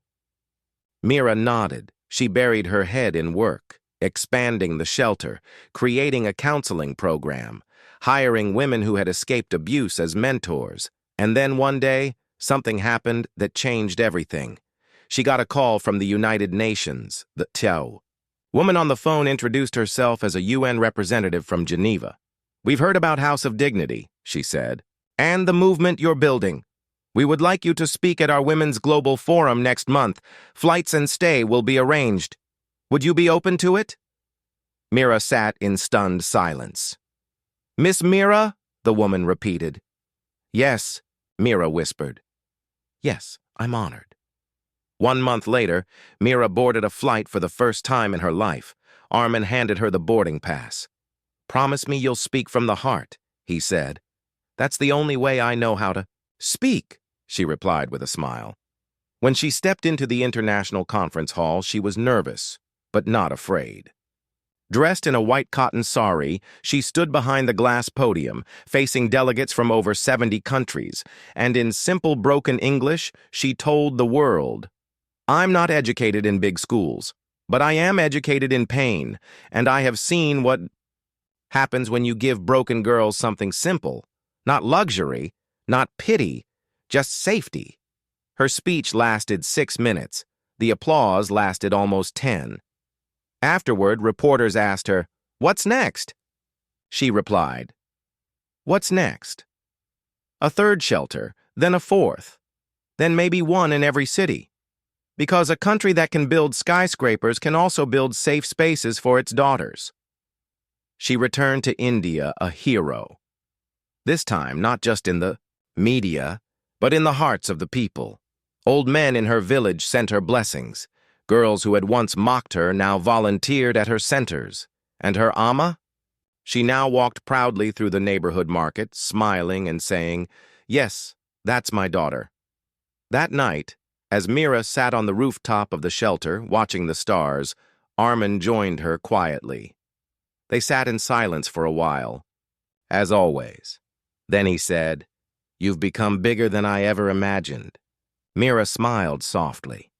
Mira nodded. She buried her head in work, expanding the shelter, creating a counseling program, hiring women who had escaped abuse as mentors. And then one day, something happened that changed everything. She got a call from the United Nations, the TEO. Woman on the phone introduced herself as a UN representative from Geneva. "We've heard about House of Dignity," she said, "and the movement you're building. We would like you to speak at our Women's Global Forum next month. Flights and stay will be arranged. Would you be open to it?" Mira sat in stunned silence. "Miss Mira?" the woman repeated. "Yes," Mira whispered. "Yes, I'm honored." 1 month later, Mira boarded a flight for the first time in her life. Arman handed her the boarding pass. "Promise me you'll speak from the heart," he said. "That's the only way I know how to speak," she replied with a smile. When she stepped into the international conference hall, she was nervous, but not afraid. Dressed in a white cotton sari, she stood behind the glass podium, facing delegates from over 70 countries, and in simple broken English, she told the world, "I'm not educated in big schools, but I am educated in pain, and I have seen what happens when you give broken girls something simple, not luxury, not pity, just safety." Her speech lasted 6 minutes. The applause lasted almost 10. Afterward, reporters asked her, "What's next?" She replied, "What's next? A third shelter, then a fourth, then maybe one in every city. Because a country that can build skyscrapers can also build safe spaces for its daughters." She returned to India a hero. This time, not just in the media, but in the hearts of the people. Old men in her village sent her blessings. Girls who had once mocked her now volunteered at her centers. And her Amma? She now walked proudly through the neighborhood market, smiling and saying, "Yes, that's my daughter." That night, as Mira sat on the rooftop of the shelter, watching the stars, Armin joined her quietly. They sat in silence for a while, as always. Then he said, "You've become bigger than I ever imagined." Mira smiled softly.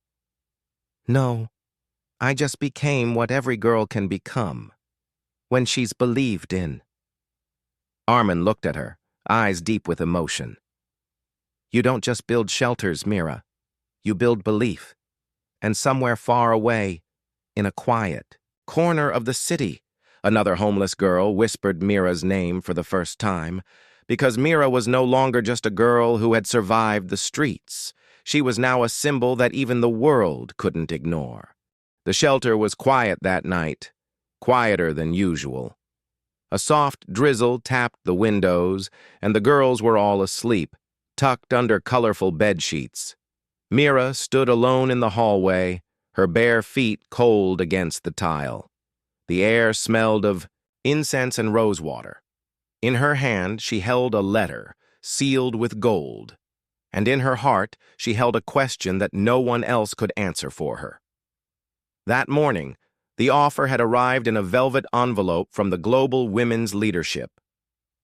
"No, I just became what every girl can become, when she's believed in." Armin looked at her, eyes deep with emotion. "You don't just build shelters, Mira. You build belief. And somewhere far away, in a quiet corner of the city," another homeless girl whispered Mira's name for the first time, because Mira was no longer just a girl who had survived the streets. She was now a symbol that even the world couldn't ignore. The shelter was quiet that night, quieter than usual. A soft drizzle tapped the windows, and the girls were all asleep, tucked under colorful bedsheets. Mira stood alone in the hallway, her bare feet cold against the tile. The air smelled of incense and rosewater. In her hand, she held a letter, sealed with gold, and in her heart, she held a question that no one else could answer for her. That morning, the offer had arrived in a velvet envelope from the Global Women's Leadership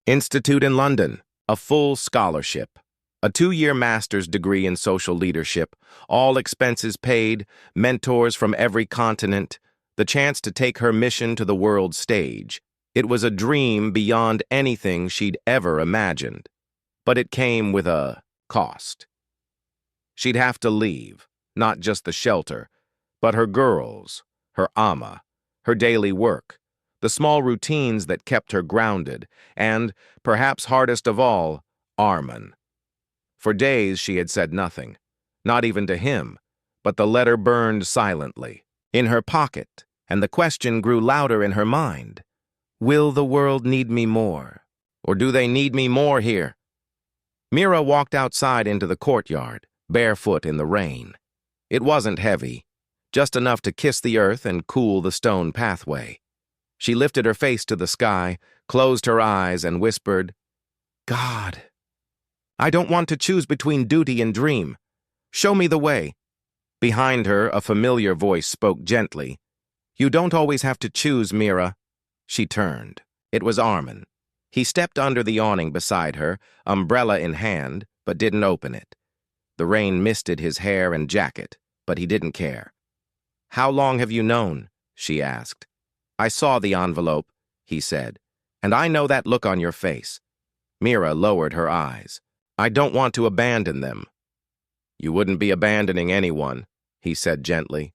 Institute in London, a full scholarship, a 2-year master's degree in social leadership, all expenses paid, mentors from every continent, the chance to take her mission to the world stage. It was a dream beyond anything she'd ever imagined. But it came with a cost. She'd have to leave, not just the shelter, but her girls, her ama, her daily work, the small routines that kept her grounded, and, perhaps hardest of all, Armin. For days she had said nothing, not even to him, but the letter burned silently in her pocket, and the question grew louder in her mind. Will the world need me more? Or do they need me more here? Mira walked outside into the courtyard, barefoot in the rain. It wasn't heavy, just enough to kiss the earth and cool the stone pathway. She lifted her face to the sky, closed her eyes, and whispered, "God, I don't want to choose between duty and dream. Show me the way." Behind her, a familiar voice spoke gently. "You don't always have to choose, Mira." She turned. It was Armin. He stepped under the awning beside her, umbrella in hand, but didn't open it. The rain misted his hair and jacket, but he didn't care. "How long have you known?" she asked. "I saw the envelope," he said, "and I know that look on your face." Mira lowered her eyes. "I don't want to abandon them." "You wouldn't be abandoning anyone," he said gently.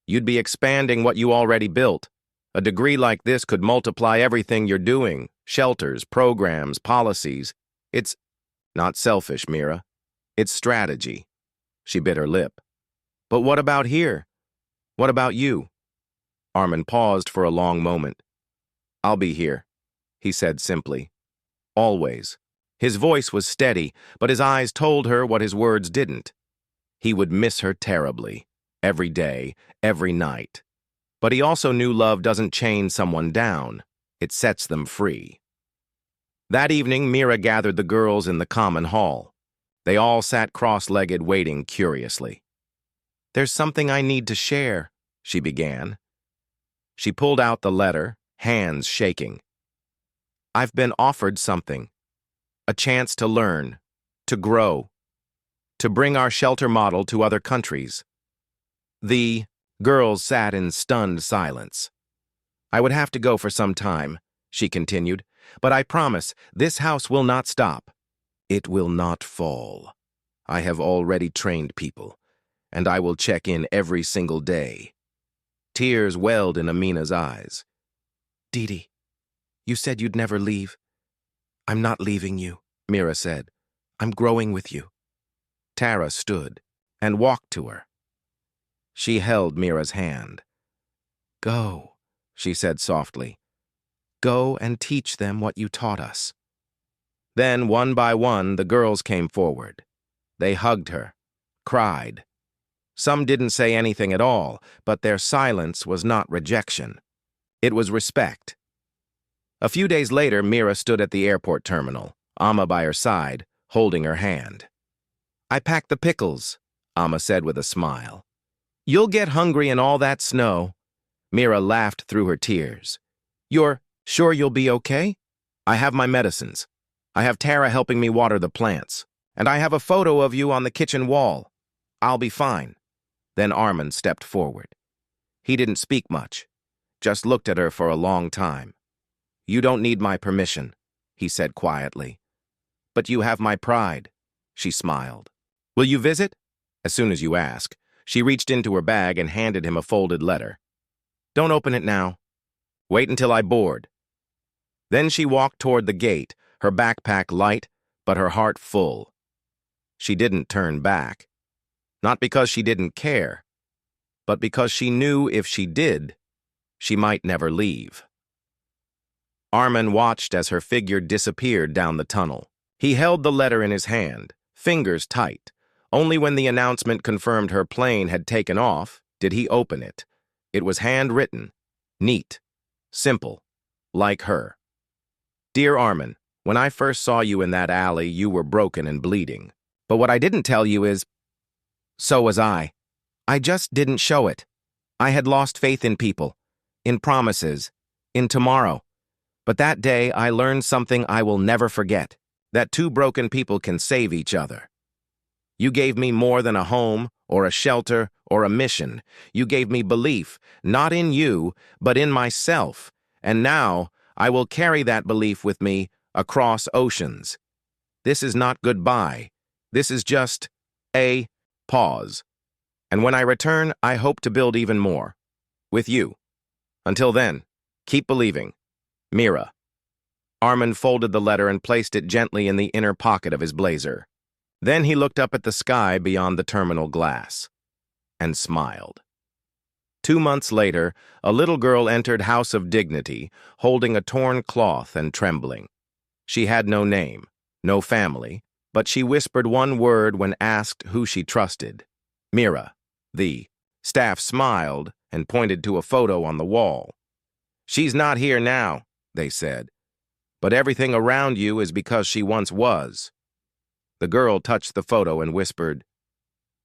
"You'd be expanding what you already built. A degree like this could multiply everything you're doing, shelters, programs, policies. It's not selfish, Mira. It's strategy." She bit her lip. "But what about here? What about you?" Armin paused for a long moment. "I'll be here," he said simply. "Always." His voice was steady, but his eyes told her what his words didn't. He would miss her terribly, every day, every night. But he also knew love doesn't chain someone down. It sets them free. That evening, Mira gathered the girls in the common hall. They all sat cross-legged, waiting curiously. "There's something I need to share," she began. She pulled out the letter, hands shaking. "I've been offered something. A chance to learn, to grow, to bring our shelter model to other countries." The girls sat in stunned silence. "I would have to go for some time," she continued, "but I promise this house will not stop. It will not fall. I have already trained people, and I will check in every single day." Tears welled in Amina's eyes. "Didi, you said you'd never leave." "I'm not leaving you," Mira said. "I'm growing with you." Tara stood and walked to her. She held Mira's hand. "Go," she said softly. "Go and teach them what you taught us." Then, one by one, the girls came forward. They hugged her, cried. Some didn't say anything at all, but their silence was not rejection. It was respect. A few days later, Mira stood at the airport terminal, Amma by her side, holding her hand. "I packed the pickles," Amma said with a smile. "You'll get hungry in all that snow." Mira laughed through her tears. "You're sure you'll be okay? I have my medicines. I have Tara helping me water the plants. And I have a photo of you on the kitchen wall. I'll be fine." Then Armin stepped forward. He didn't speak much, just looked at her for a long time. "You don't need my permission," he said quietly. "But you have my pride," she smiled. "Will you visit?" As soon as you ask. She reached into her bag and handed him a folded letter. "Don't open it now. Wait until I board." Then she walked toward the gate, her backpack light, but her heart full. She didn't turn back. Not because she didn't care, but because she knew if she did, she might never leave. Armin watched as her figure disappeared down the tunnel. He held the letter in his hand, fingers tight. Only when the announcement confirmed her plane had taken off did he open it. It was handwritten, neat, simple, like her. "Dear Armin, when I first saw you in that alley, you were broken and bleeding. But what I didn't tell you is, so was I. I just didn't show it. I had lost faith in people, in promises, in tomorrow. But that day I learned something I will never forget, that two broken people can save each other. You gave me more than a home, or a shelter, or a mission. You gave me belief, not in you, but in myself. And now I will carry that belief with me across oceans. This is not goodbye. This is just a pause. And when I return, I hope to build even more. With you. Until then, keep believing. Mira." Armin folded the letter and placed it gently in the inner pocket of his blazer. Then he looked up at the sky beyond the terminal glass and smiled. 2 months later, a little girl entered House of Dignity, holding a torn cloth and trembling. She had no name, no family, but she whispered one word when asked who she trusted. "Mira." The staff smiled and pointed to a photo on the wall. "She's not here now," they said, "but everything around you is because she once was." The girl touched the photo and whispered,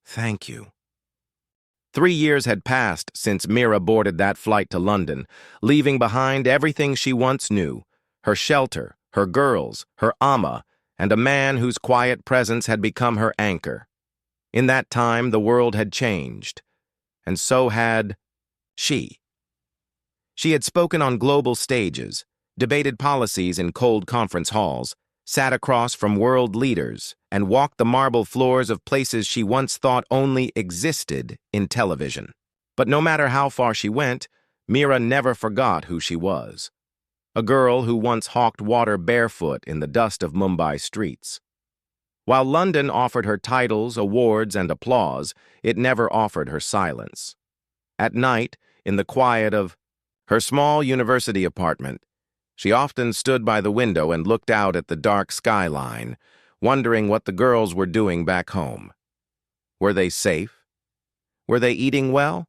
"Thank you." 3 years had passed since Mira boarded that flight to London, leaving behind everything she once knew, her shelter, her girls, her Amma, and a man whose quiet presence had become her anchor. In that time, the world had changed, and so had she. She had spoken on global stages, debated policies in cold conference halls, sat across from world leaders, and walked the marble floors of places she once thought only existed in television. But no matter how far she went, Mira never forgot who she was. A girl who once hawked water barefoot in the dust of Mumbai streets. While London offered her titles, awards, and applause, it never offered her silence. At night, in the quiet of her small university apartment, she often stood by the window and looked out at the dark skyline, wondering what the girls were doing back home. Were they safe? Were they eating well?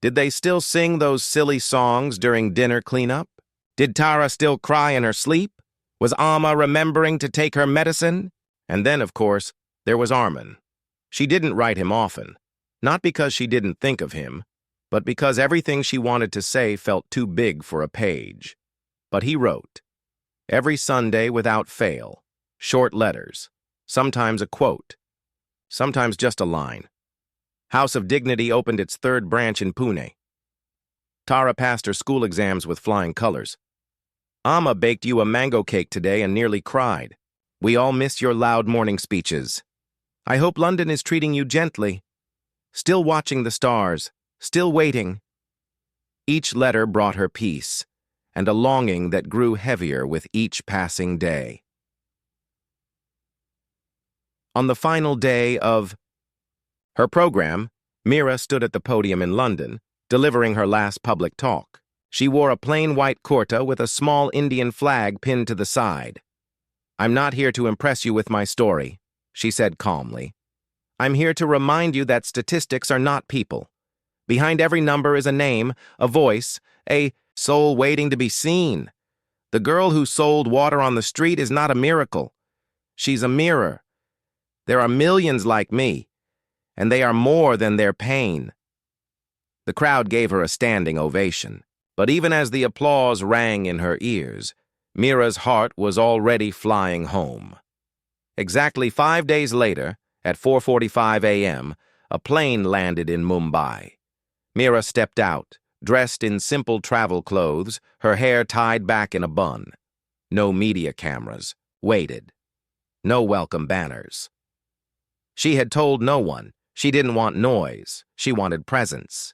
Did they still sing those silly songs during dinner cleanup? Did Tara still cry in her sleep? Was Amma remembering to take her medicine? And then, of course, there was Armin. She didn't write him often, not because she didn't think of him, but because everything she wanted to say felt too big for a page. But he wrote. Every Sunday without fail. Short letters. Sometimes a quote. Sometimes just a line. House of Dignity opened its 3rd branch in Pune. Tara passed her school exams with flying colors. Amma baked you a mango cake today and nearly cried. We all miss your loud morning speeches. I hope London is treating you gently. Still watching the stars. Still waiting. Each letter brought her peace, and a longing that grew heavier with each passing day. On the final day of her program, Mira stood at the podium in London, delivering her last public talk. She wore a plain white kurta with a small Indian flag pinned to the side. I'm not here to impress you with my story, she said calmly. I'm here to remind you that statistics are not people. Behind every number is a name, a voice, a soul waiting to be seen. The girl who sold water on the street is not a miracle. She's a mirror. There are millions like me, and they are more than their pain." The crowd gave her a standing ovation, but even as the applause rang in her ears, Mira's heart was already flying home. Exactly 5 days later, at 4:45 a.m., a plane landed in Mumbai. Mira stepped out, dressed in simple travel clothes, her hair tied back in a bun. No media cameras. Waited. No welcome banners. She had told no one. She didn't want noise. She wanted presence.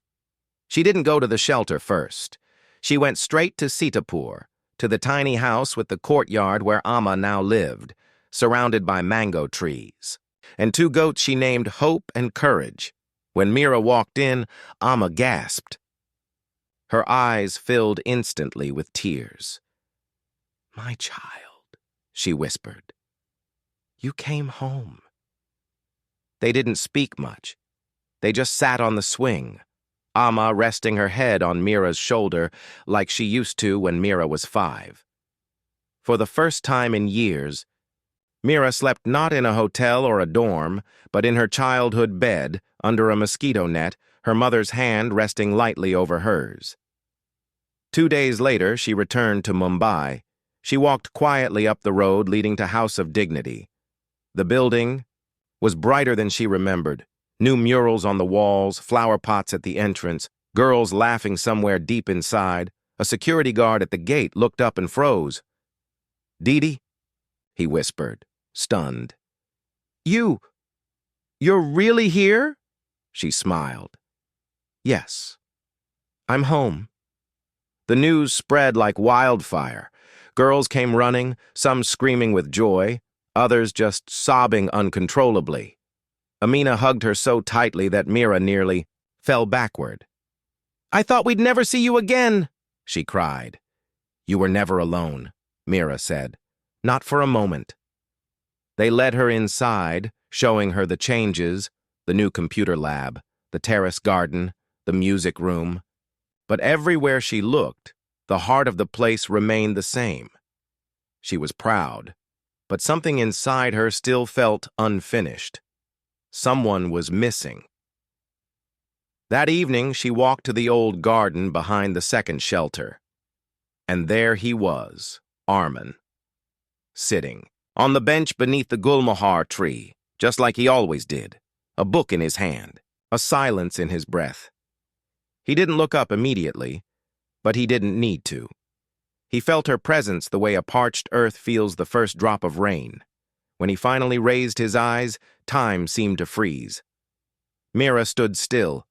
She didn't go to the shelter first. She went straight to Sitapur, to the tiny house with the courtyard where Amma now lived, surrounded by mango trees, and 2 goats she named Hope and Courage. When Mira walked in, Amma gasped. Her eyes filled instantly with tears. "My child," she whispered. "You came home." They didn't speak much. They just sat on the swing, Amma resting her head on Mira's shoulder like she used to when Mira was 5. For the first time in years, Mira slept not in a hotel or a dorm, but in her childhood bed, under a mosquito net, her mother's hand resting lightly over hers. 2 days later, she returned to Mumbai. She walked quietly up the road leading to House of Dignity. The building was brighter than she remembered. New murals on the walls, flower pots at the entrance, girls laughing somewhere deep inside. A security guard at the gate looked up and froze. "Didi?" he whispered, stunned. You're really here?" She smiled. "Yes, I'm home." The news spread like wildfire. Girls came running, some screaming with joy, others just sobbing uncontrollably. Amina hugged her so tightly that Mira nearly fell backward. "I thought we'd never see you again," she cried. "You were never alone," Mira said. "Not for a moment." They led her inside, showing her the changes, the new computer lab, the terrace garden, the music room. But everywhere she looked, the heart of the place remained the same. She was proud, but something inside her still felt unfinished. Someone was missing. That evening, she walked to the old garden behind the second shelter. And there he was, Arman, sitting on the bench beneath the gulmohar tree, just like he always did, a book in his hand, a silence in his breath. He didn't look up immediately, but he didn't need to. He felt her presence the way a parched earth feels the first drop of rain. When he finally raised his eyes, time seemed to freeze. Mira stood still.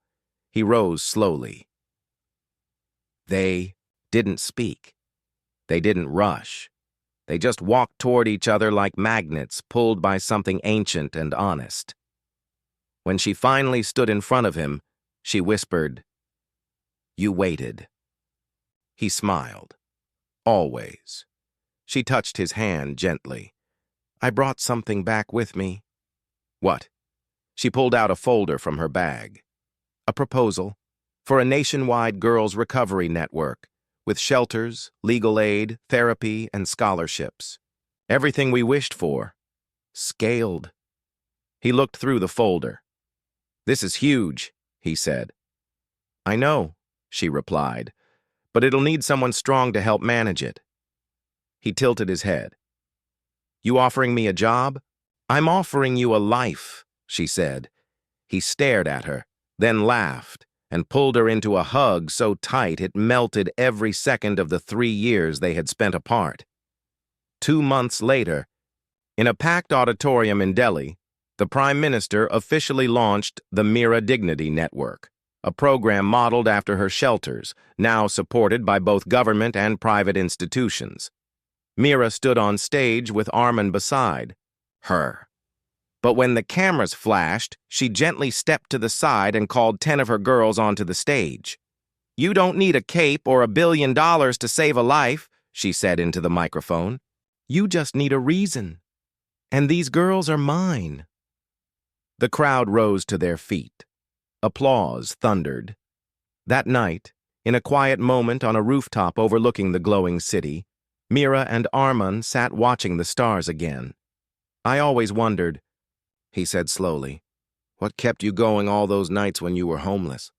He rose slowly. They didn't speak. They didn't rush. They just walked toward each other like magnets pulled by something ancient and honest. When she finally stood in front of him, she whispered, "You waited." He smiled. Always. She touched his hand gently. "I brought something back with me." "What?" She pulled out a folder from her bag. "A proposal for a nationwide girls' recovery network with shelters, legal aid, therapy, and scholarships. Everything we wished for. Scaled." He looked through the folder. "This is huge," he said. "I know," she replied, "but it'll need someone strong to help manage it." He tilted his head. "You offering me a job?" "I'm offering you a life," she said. He stared at her, then laughed, and pulled her into a hug so tight it melted every second of the 3 years they had spent apart. 2 months later, in a packed auditorium in Delhi, the Prime Minister officially launched the Mira Dignity Network, a program modeled after her shelters, now supported by both government and private institutions. Mira stood on stage with Arman beside her. But when the cameras flashed, she gently stepped to the side and called 10 of her girls onto the stage. "You don't need a cape or $1 billion to save a life," she said into the microphone. "You just need a reason. And these girls are mine." The crowd rose to their feet. Applause thundered. That night, in a quiet moment on a rooftop overlooking the glowing city, Mira and Arman sat watching the stars again. "I always wondered," he said slowly, "what kept you going all those nights when you were homeless?"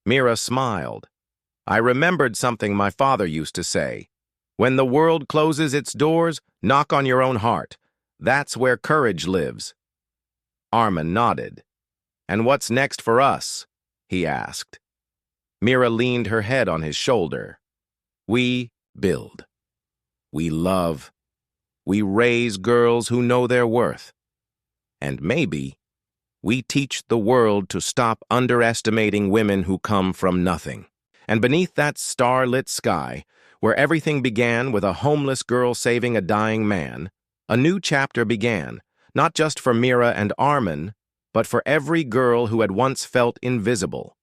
Mira smiled. "I remembered something my father used to say. When the world closes its doors, knock on your own heart. That's where courage lives." Arman nodded. "And what's next for us?" he asked. Mira leaned her head on his shoulder. "We build. We love. We raise girls who know their worth. And maybe we teach the world to stop underestimating women who come from nothing." And beneath that starlit sky, where everything began with a homeless girl saving a dying man, a new chapter began, not just for Mira and Arman, but for every girl who had once felt invisible.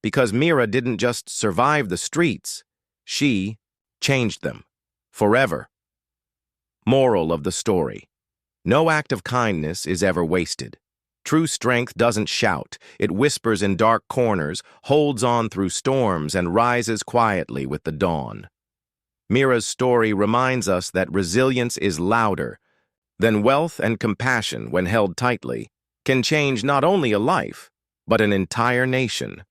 Because Mira didn't just survive the streets, she changed them. Forever. Moral of the story: no act of kindness is ever wasted. True strength doesn't shout. It whispers in dark corners, holds on through storms, and rises quietly with the dawn. Mira's story reminds us that resilience is louder than wealth, and compassion, when held tightly, can change not only a life, but an entire nation.